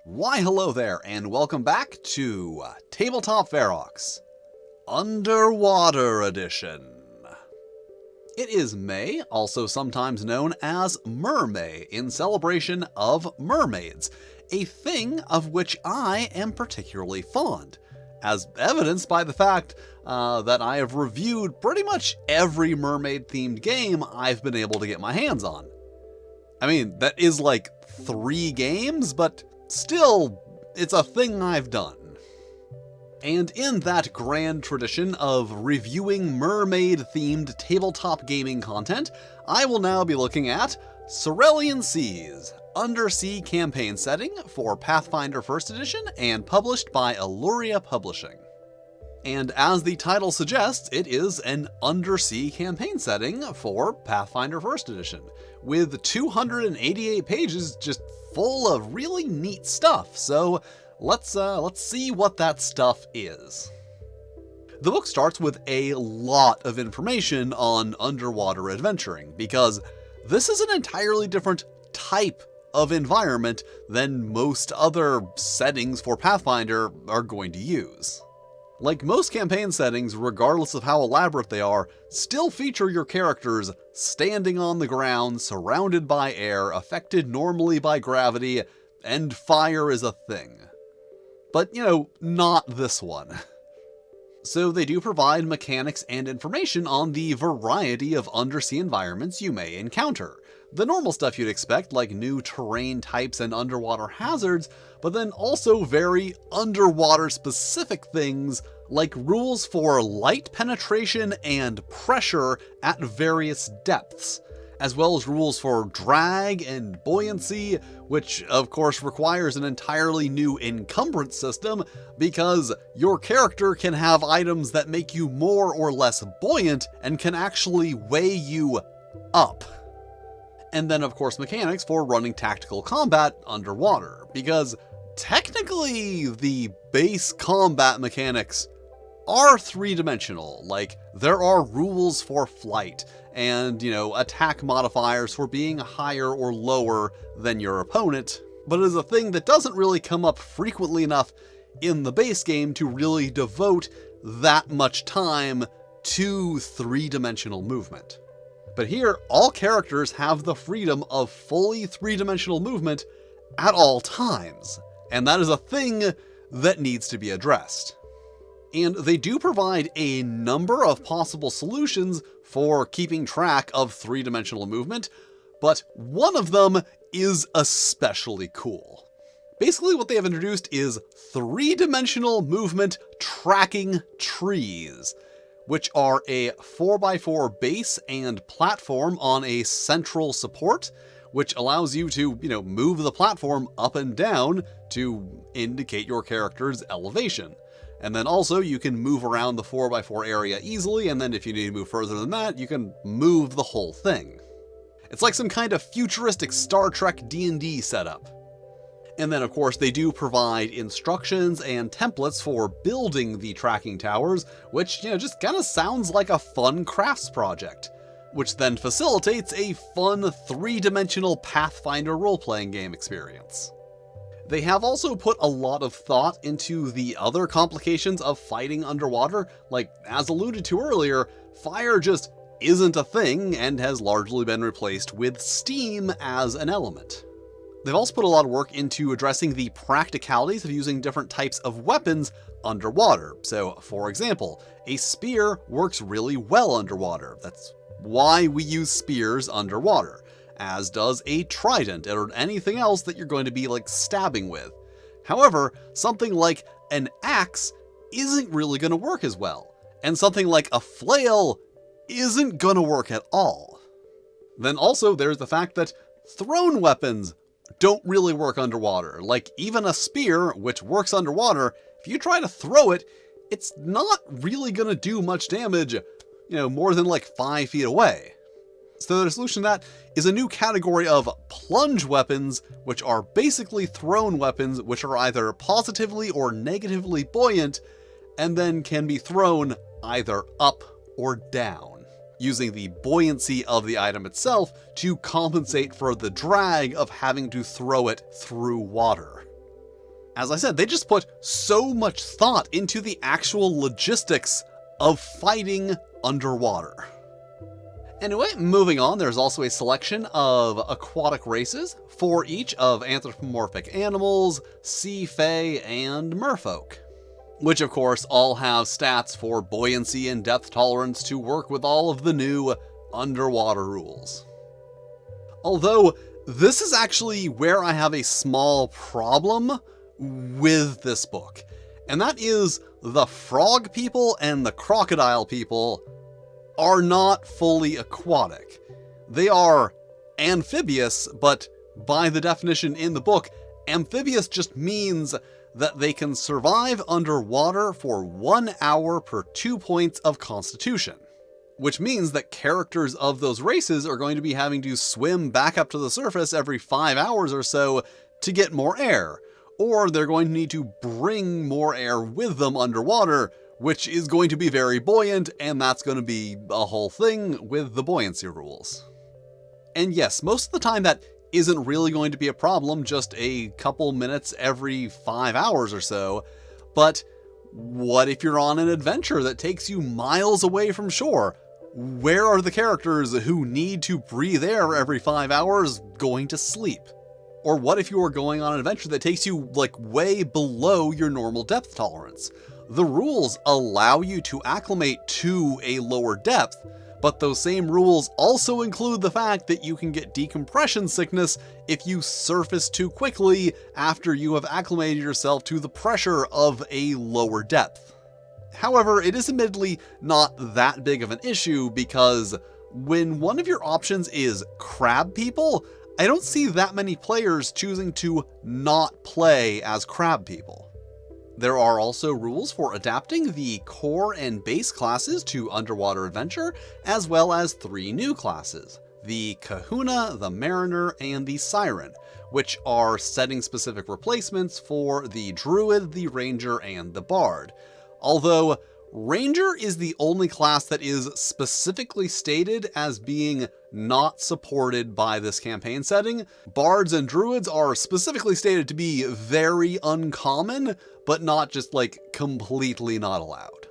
Why hello there, and welcome back to Tabletop Ferox, Underwater Edition. It is May, also sometimes known as Mermay, in celebration of mermaids, a thing of which I am particularly fond, as evidenced by the fact that I have reviewed pretty much every mermaid-themed game I've been able to get my hands on. I mean, that is like 3 games, but still, it's a thing I've done. And in that grand tradition of reviewing mermaid-themed tabletop gaming content, I will now be looking at Cerulean Seas, Undersea campaign setting for Pathfinder 1st Edition and published by Illyria Publishing. And as the title suggests, it is an Undersea campaign setting for Pathfinder 1st Edition, with 288 pages just full of really neat stuff, so let's see what that stuff is. The book starts with a lot of information on underwater adventuring, because this is an entirely different type of environment than most other settings for Pathfinder are going to use. Like most campaign settings, regardless of how elaborate they are, still feature your characters standing on the ground, surrounded by air, affected normally by gravity, and fire is a thing. But, not this one. So they do provide mechanics and information on the variety of undersea environments you may encounter. The normal stuff you'd expect, like new terrain types and underwater hazards, but then also very underwater-specific things like rules for light penetration and pressure at various depths, as well as rules for drag and buoyancy, which of course requires an entirely new encumbrance system because your character can have items that make you more or less buoyant and can actually weigh you up. And then of course mechanics for running tactical combat underwater, because technically the base combat mechanics are 3-dimensional, like there are rules for flight and, attack modifiers for being higher or lower than your opponent, but it is a thing that doesn't really come up frequently enough in the base game to really devote that much time to 3-dimensional movement. But here, all characters have the freedom of fully 3-dimensional movement at all times, and that is a thing that needs to be addressed. And they do provide a number of possible solutions for keeping track of 3-dimensional movement, but one of them is especially cool. Basically what they have introduced is 3-dimensional movement tracking trees, which are a 4x4 base and platform on a central support, which allows you to, move the platform up and down to indicate your character's elevation. And then also you can move around the 4x4 area easily, and then if you need to move further than that, you can move the whole thing. It's like some kind of futuristic Star Trek D&D setup. And then of course they do provide instructions and templates for building the tracking towers, which, just kind of sounds like a fun crafts project, which then facilitates a fun 3-dimensional Pathfinder role-playing game experience. They have also put a lot of thought into the other complications of fighting underwater, like as alluded to earlier, fire just isn't a thing and has largely been replaced with steam as an element. They've also put a lot of work into addressing the practicalities of using different types of weapons underwater. So, for example, a spear works really well underwater. That's why we use spears underwater, as does a trident or anything else that you're going to be stabbing with. However, something like an axe isn't really going to work as well, and something like a flail isn't going to work at all. Then also there's the fact that thrown weapons don't really work underwater. Like even a spear, which works underwater, if you try to throw it, it's not really going to do much damage, more than 5 feet away. So the solution to that is a new category of plunge weapons, which are basically thrown weapons which are either positively or negatively buoyant, and then can be thrown either up or down, using the buoyancy of the item itself to compensate for the drag of having to throw it through water. As I said, they just put so much thought into the actual logistics of fighting underwater. Anyway, moving on, there's also a selection of aquatic races, 4 each of anthropomorphic animals, sea fae, and merfolk, which of course all have stats for buoyancy and depth tolerance to work with all of the new underwater rules. Although, this is actually where I have a small problem with this book, and that is the frog people and the crocodile people are not fully aquatic. They are amphibious, but by the definition in the book, amphibious just means that they can survive underwater for 1 hour per 2 points of constitution. Which means that characters of those races are going to be having to swim back up to the surface every 5 hours or so to get more air, or they're going to need to bring more air with them underwater, which is going to be very buoyant, and that's going to be a whole thing with the buoyancy rules. And yes, most of the time that isn't really going to be a problem, just a couple minutes every 5 hours or so, but what if you're on an adventure that takes you miles away from shore? Where are the characters who need to breathe air every 5 hours going to sleep? Or what if you are going on an adventure that takes you like way below your normal depth tolerance? The rules allow you to acclimate to a lower depth, but those same rules also include the fact that you can get decompression sickness if you surface too quickly after you have acclimated yourself to the pressure of a lower depth. However, it is admittedly not that big of an issue because when one of your options is crab people, I don't see that many players choosing to not play as crab people. There are also rules for adapting the core and base classes to underwater adventure, as well as 3 new classes, the Kahuna, the Mariner, and the Siren, which are setting-specific replacements for the Druid, the Ranger, and the Bard. Although, Ranger is the only class that is specifically stated as being not supported by this campaign setting. Bards and Druids are specifically stated to be very uncommon, but not just like completely not allowed.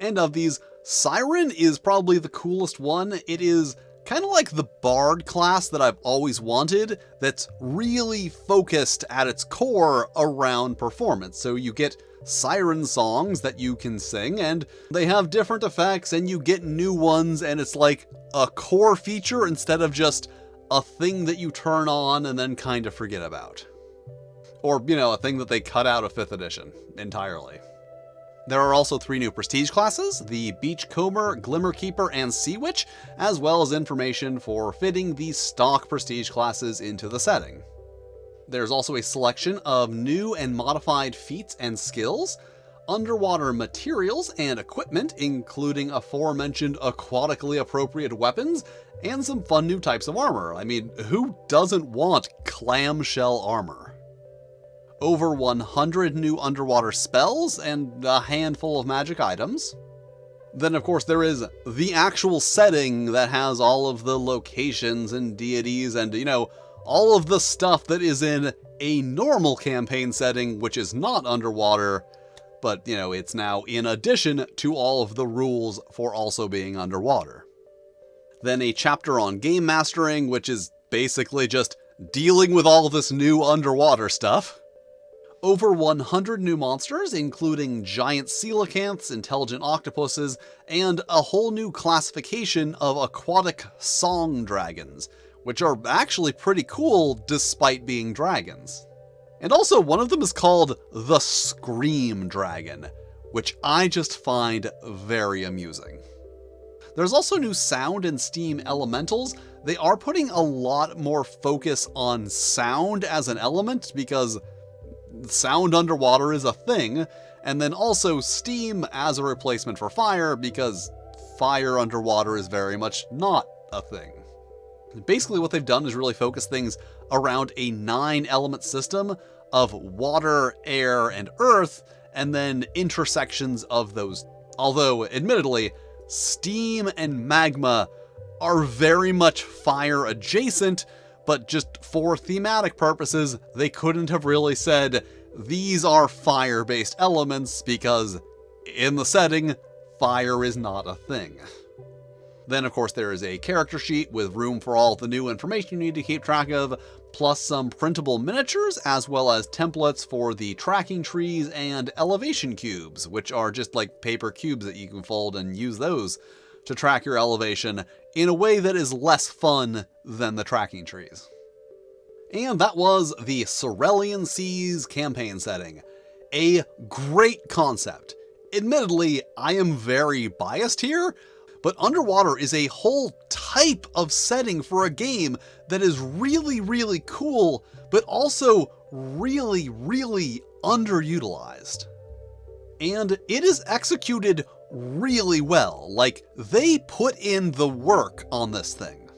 And of these, Siren is probably the coolest one. It is kind of like the Bard class that I've always wanted, that's really focused at its core around performance. So you get siren songs that you can sing, and they have different effects, and you get new ones, and it's like a core feature instead of just a thing that you turn on and then kind of forget about. Or, you know, a thing that they cut out of 5th edition entirely. There are also 3 new prestige classes, the Beachcomber, Glimmerkeeper, and Sea Witch, as well as information for fitting the stock prestige classes into the setting. There's also a selection of new and modified feats and skills, underwater materials and equipment, including aforementioned aquatically appropriate weapons, and some fun new types of armor. I mean, who doesn't want clamshell armor? Over 100 new underwater spells, and a handful of magic items. Then, of course, there is the actual setting that has all of the locations and deities and, you know, all of the stuff that is in a normal campaign setting, which is not underwater, but, you know, it's now in addition to all of the rules for also being underwater. Then a chapter on game mastering, which is basically just dealing with all this new underwater stuff. Over 100 new monsters, including giant coelacanths, intelligent octopuses, and a whole new classification of aquatic song dragons, which are actually pretty cool despite being dragons. And also, one of them is called the Scream Dragon, which I just find very amusing. There's also new sound and steam elementals. They are putting a lot more focus on sound as an element because sound underwater is a thing, and then also steam as a replacement for fire because fire underwater is very much not a thing. Basically what they've done is really focus things around a 9-element system of water, air, and earth, and then intersections of those. Although, admittedly, steam and magma are very much fire adjacent, but just for thematic purposes, they couldn't have really said, these are fire-based elements because in the setting, fire is not a thing. Then, of course, there is a character sheet with room for all the new information you need to keep track of, plus some printable miniatures, as well as templates for the tracking trees and elevation cubes, which are just like paper cubes that you can fold and use those to track your elevation in a way that is less fun than the tracking trees. And that was the Cerulean Seas campaign setting. A great concept. Admittedly, I am very biased here, but underwater is a whole type of setting for a game that is really, really cool, but also really, really underutilized. And it is executed really well. Like, they put in the work on this thing.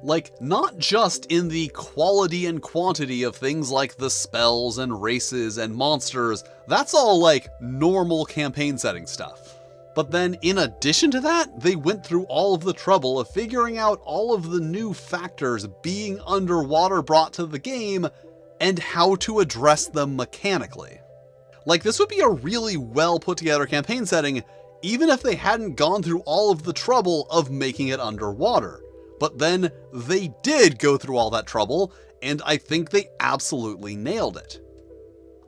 Like, not just in the quality and quantity of things like the spells and races and monsters, that's all like normal campaign setting stuff. But then in addition to that, they went through all of the trouble of figuring out all of the new factors being underwater brought to the game and how to address them mechanically. Like, this would be a really well put together campaign setting even if they hadn't gone through all of the trouble of making it underwater. But then they did go through all that trouble, and I think they absolutely nailed it.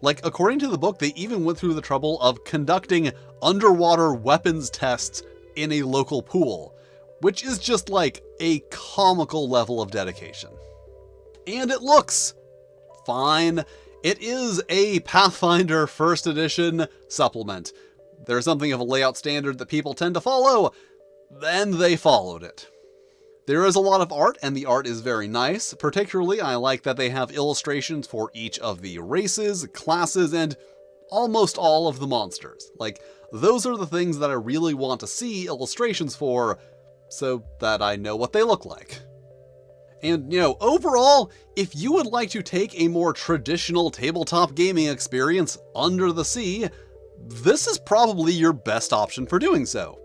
Like, according to the book, they even went through the trouble of conducting underwater weapons tests in a local pool, which is just like a comical level of dedication. And it looks fine. It is a Pathfinder 1st edition supplement. There's something of a layout standard that people tend to follow, and they followed it. There is a lot of art, and the art is very nice. Particularly, I like that they have illustrations for each of the races, classes, and almost all of the monsters. Like, those are the things that I really want to see illustrations for, so that I know what they look like. And, overall, if you would like to take a more traditional tabletop gaming experience under the sea, this is probably your best option for doing so.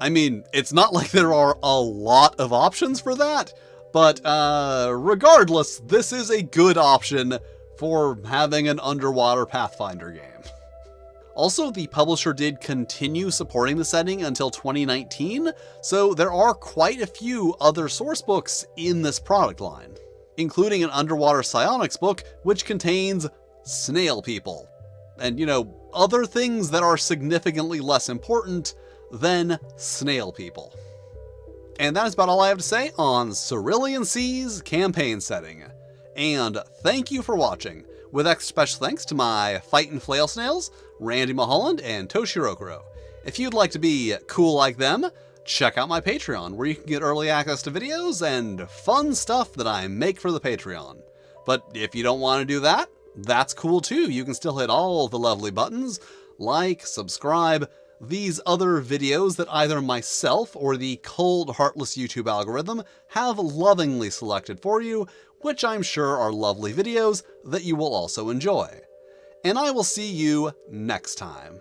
I mean, it's not like there are a lot of options for that, but regardless, this is a good option for having an underwater Pathfinder game. Also, the publisher did continue supporting the setting until 2019, so there are quite a few other source books in this product line, including an underwater psionics book, which contains snail people, and, other things that are significantly less important than snail people. And that is about all I have to say on Cerulean Seas campaign setting. And thank you for watching, with extra special thanks to my Fightin' Flail Snails, Randy Mulholland, and Toshirokuro. If you'd like to be cool like them, check out my Patreon, where you can get early access to videos and fun stuff that I make for the Patreon. But if you don't want to do that, that's cool too. You can still hit all the lovely buttons, like, subscribe, these other videos that either myself or the cold, heartless YouTube algorithm have lovingly selected for you, which I'm sure are lovely videos that you will also enjoy. And I will see you next time.